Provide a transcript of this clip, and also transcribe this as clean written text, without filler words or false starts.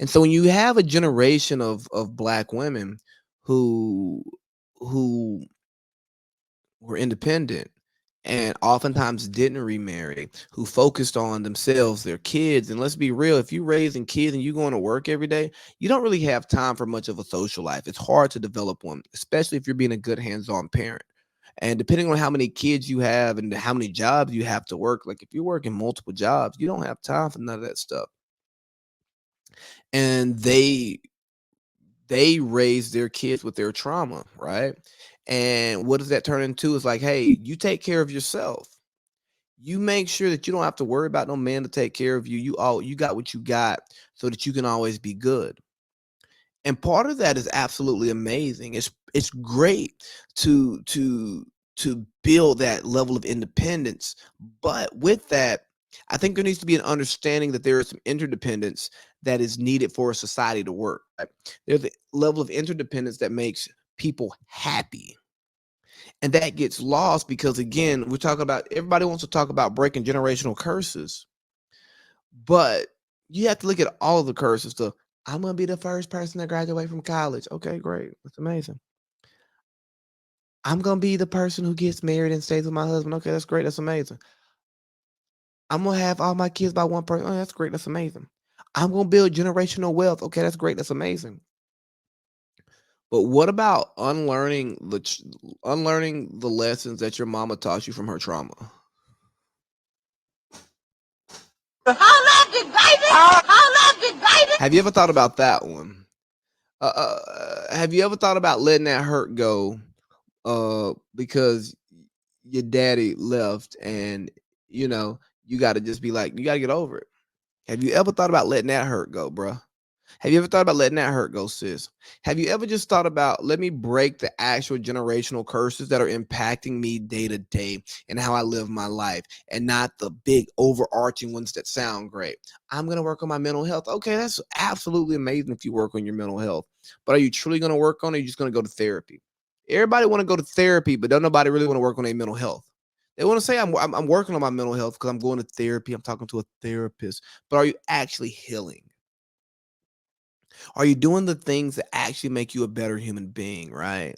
And so when you have a generation of black women who who were independent and oftentimes didn't remarry, who focused on themselves, their kids. And let's be real, if you're raising kids and you're going to work every day, you don't really have time for much of a social life. It's hard to develop one, especially if you're being a good hands-on parent. And depending on how many kids you have and how many jobs you have to work, like if you're working multiple jobs, you don't have time for none of that stuff. And they raise their kids with their trauma, right? And what does that turn into? Is like, hey, you take care of yourself. You make sure that you don't have to worry about no man to take care of you. You got what you got so that you can always be good. And part of that is absolutely amazing. It's great to to to build that level of independence. But with that, I think there needs to be an understanding that there is some interdependence that is needed for a society to work. Right? There's a level of interdependence that makes people happy. And that gets lost because again, we're talking about everybody wants to talk about breaking generational curses, but you have to look at all of the curses. So I'm gonna be the first person to graduate from college. Okay, great. That's amazing. I'm gonna be the person who gets married and stays with my husband. Okay, that's great. That's amazing. I'm gonna have all my kids by one person. Oh, that's great. That's amazing. I'm gonna build generational wealth. Okay, that's great. That's amazing. But what about unlearning the lessons that your mama taught you from her trauma? Have you ever thought about that one? Have you ever thought about letting that hurt go? Because your daddy left, and you know you got to just be like, you got to get over it. Have you ever thought about letting that hurt go, bruh? Have you ever thought about letting that hurt go, sis? Have you ever just thought about let me break the actual generational curses that are impacting me day to day and how I live my life and not the big overarching ones that sound great? I'm going to work on my mental health. Okay, that's absolutely amazing if you work on your mental health. But are you truly going to work on it? Or are you just going to go to therapy? Everybody want to go to therapy, but don't nobody really want to work on their mental health. They want to say I'm working on my mental health because I'm going to therapy. I'm talking to a therapist. But are you actually healing? Are you doing the things that actually make you a better human being, right?